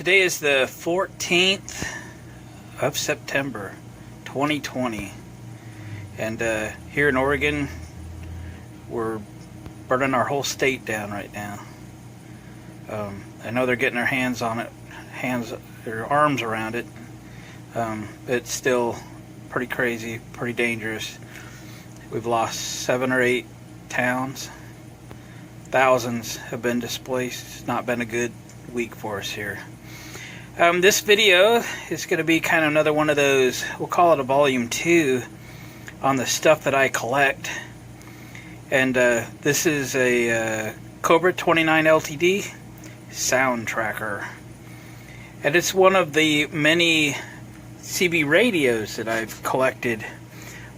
Today is the 14th of September 2020, and here in Oregon we're burning our whole state down right now. I know they're getting their hands on it, their arms around it. It's still pretty crazy, pretty dangerous. We've lost 7 or 8 towns. Thousands have been displaced. It's not been a good week for us here. This video is going to be kind of another one of those, we'll call it a volume 2 on the stuff that I collect. And this is a Cobra 29 LTD sound tracker. And it's one of the many CB radios that I've collected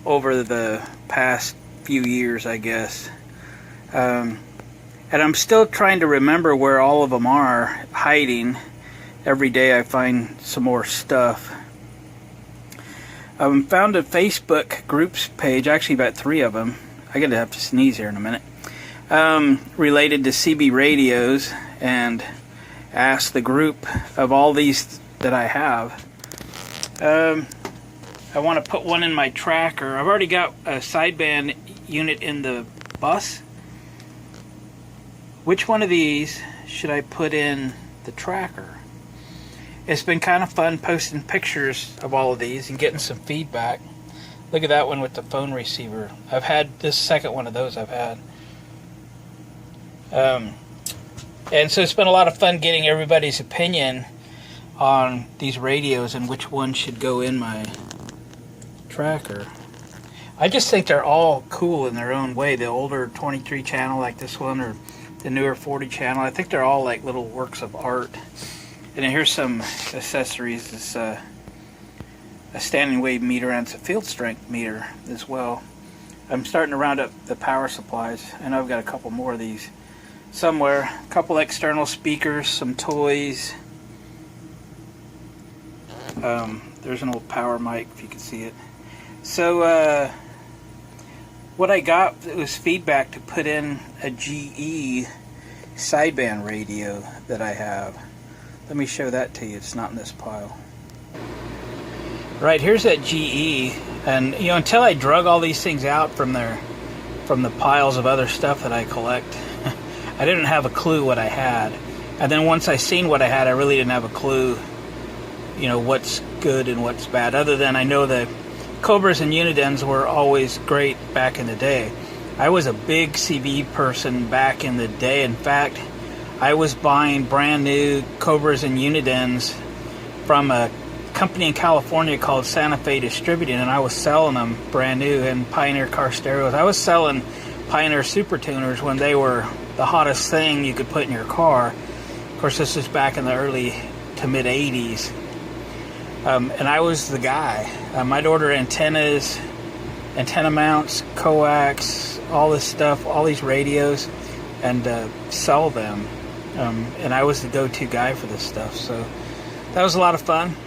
over the past few years, I guess. And I'm still trying to remember where all of them are hiding. Every day I find some more stuff. I found a Facebook groups page, actually about 3 of them. I'm going to have to sneeze here in a minute. Related to CB radios, and asked the group of all these that I have. I want to put one in my tracker. I've already got a sideband unit in the bus. Which one of these should I put in the tracker? It's been kind of fun posting pictures of all of these and getting some feedback. Look at that one with the phone receiver. I've had this second one of those I've had. And so it's been a lot of fun getting everybody's opinion on these radios and which one should go in my tracker. I just think they're all cool in their own way. The older 23 channel like this one, or the newer 40 channel, I think they're all like little works of art. And then here's some accessories. This a standing wave meter, and it's a field strength meter as well. I'm starting to round up the power supplies. I know I've got a couple more of these somewhere. A couple external speakers, some toys. There's an old power mic if you can see it. So what I got was feedback to put in a GE sideband radio that I have. Let me show that to you. It's not in this pile. Right, here's that GE, and you know, until I drug all these things out from the piles of other stuff that I collect, I didn't have a clue what I had. And then once I seen what I had, I really didn't have a clue, you know, what's good and what's bad, other than I know that Cobras and Unidens were always great back in the day. I was a big CB person back in the day. In fact, I was buying brand new Cobras and Unidens from a company in California called Santa Fe Distributing, and I was selling them brand new in Pioneer car stereos. I was selling Pioneer Super Tuners when they were the hottest thing you could put in your car. Of course, this is back in the early to mid 80s. And I was the guy. I'd order antennas, antenna mounts, coax, all this stuff, all these radios, and sell them. And I was the go-to guy for this stuff. So that was a lot of fun.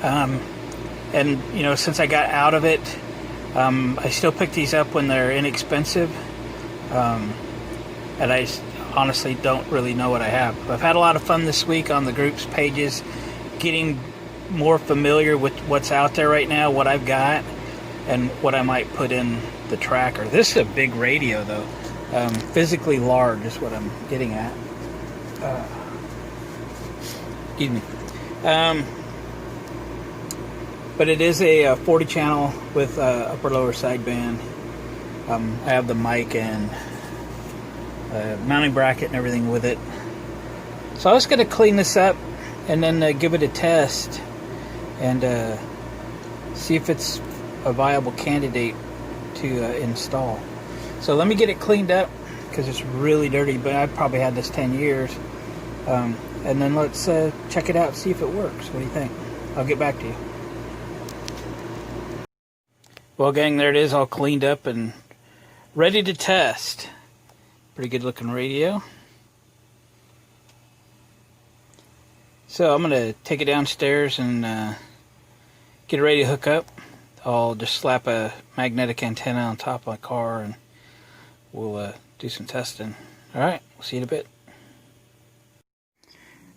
And you know, since I got out of it, I still pick these up when they're inexpensive. And I honestly don't really know what I have. I've had a lot of fun this week on the group's pages, getting more familiar with what's out there right now, what I've got, and what I might put in the tracker. This is a big radio, though. Physically large is what I'm getting at. Excuse me. But it is a 40 channel with upper-lower sideband. I have the mic and mounting bracket and everything with it. So I was going to clean this up and then give it a test and see if it's a viable candidate to install. So let me get it cleaned up because it's really dirty, but I've probably had this 10 years. And then let's check it out, see if it works. What do you think? I'll get back to you. Well, gang, there it is, all cleaned up and ready to test. Pretty good looking radio. So I'm going to take it downstairs and get it ready to hook up. I'll just slap a magnetic antenna on top of my car and we'll do some testing. Alright, we'll see you in a bit.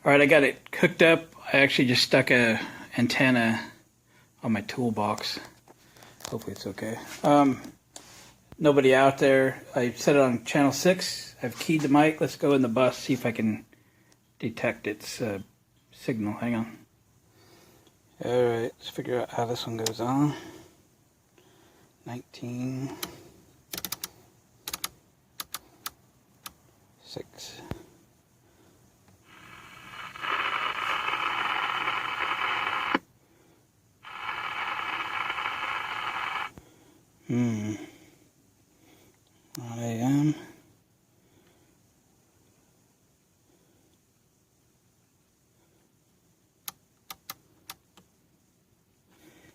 Alright, I got it hooked up. I actually just stuck a antenna on my toolbox. Hopefully it's okay. Nobody out there. I set it on channel 6. I've keyed the mic. Let's go in the bus, see if I can detect its signal. Hang on. Alright, let's figure out how this one goes on. 19. 6. I am.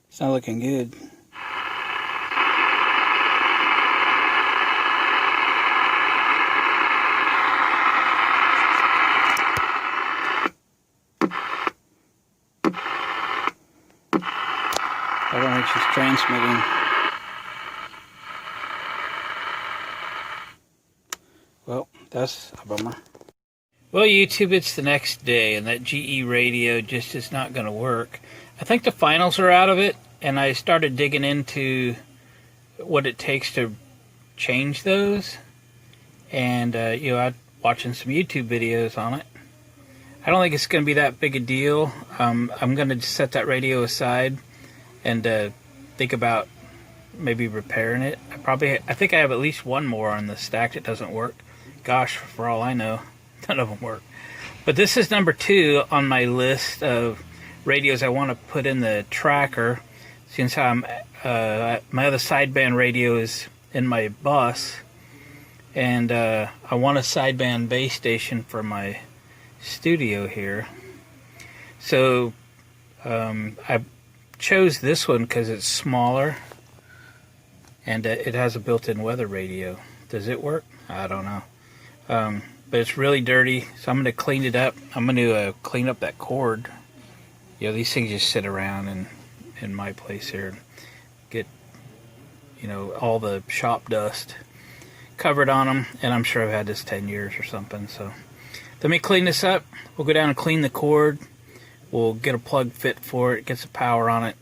It's not looking good. I don't think she's transmitting. Well, that's a bummer. Well, YouTube, it's the next day, and that GE radio just is not going to work. I think the finals are out of it, and I started digging into what it takes to change those. And, I'm watching some YouTube videos on it. I don't think it's going to be that big a deal. I'm going to set that radio aside and think about maybe repairing it. I think I have at least one more on the stack that doesn't work. Gosh, for all I know, none of them work. But this is number 2 on my list of radios I want to put in the tracker, since my other sideband radio is in my bus, and I want a sideband base station for my studio here. So I chose this one because it's smaller and it has a built-in weather radio. Does it work? I don't know. But it's really dirty, so I'm going to clean it up. I'm going to clean up that cord. These things just sit around in my place here and get, all the shop dust covered on them. And I'm sure I've had this 10 years or something. So let me clean this up. We'll go down and clean the cord. We'll get a plug fit for it, get some power on it,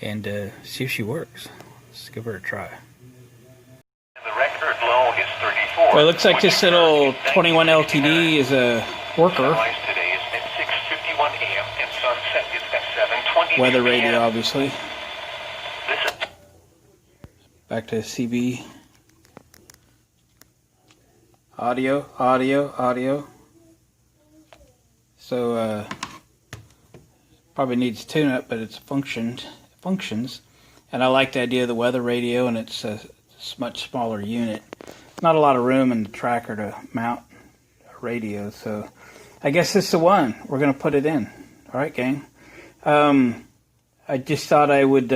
and see if she works. Let's give her a try. The record low is 34. Well, it looks like this little 21 LTD is a worker. Sunrise today is at 6:51 a.m. and sunset is at 7:20. Weather radio, obviously. This is Back to CB. Audio. So, probably needs tune-up, but it functions. And I like the idea of the weather radio, and it's a much smaller unit. Not a lot of room in the tracker to mount a radio, so I guess this is the one. We're going to put it in. All right, gang. I just thought I would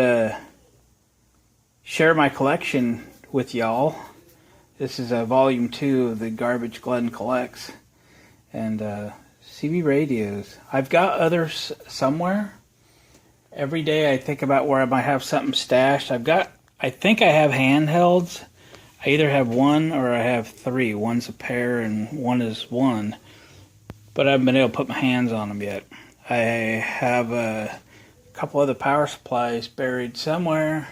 share my collection with y'all. This is volume 2 of the Garbage Glenn Collects. And CB radios. I've got others somewhere. Every day I think about where I might have something stashed. I think I have handhelds. I either have one or I have 3. One's a pair and one is one. But I haven't been able to put my hands on them yet. I have a couple other power supplies buried somewhere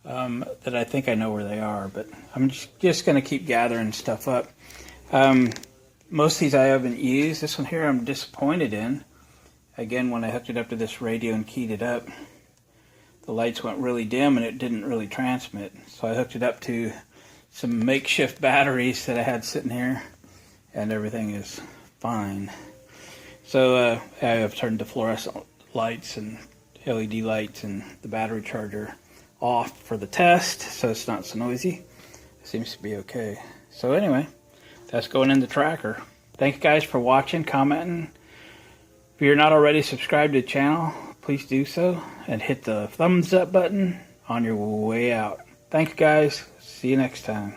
that I think I know where they are. But I'm just going to keep gathering stuff up. Most of these I haven't used. This one here I'm disappointed in. Again, when I hooked it up to this radio and keyed it up, the lights went really dim and it didn't really transmit. So I hooked it up to some makeshift batteries that I had sitting here, and everything is fine. So I have turned the fluorescent lights and LED lights and the battery charger off for the test, so it's not so noisy. It seems to be okay. So anyway, that's going in the tracker. Thank you guys for watching, commenting. If you're not already subscribed to the channel, please do so, and hit the thumbs up button on your way out. Thank you guys. See you next time.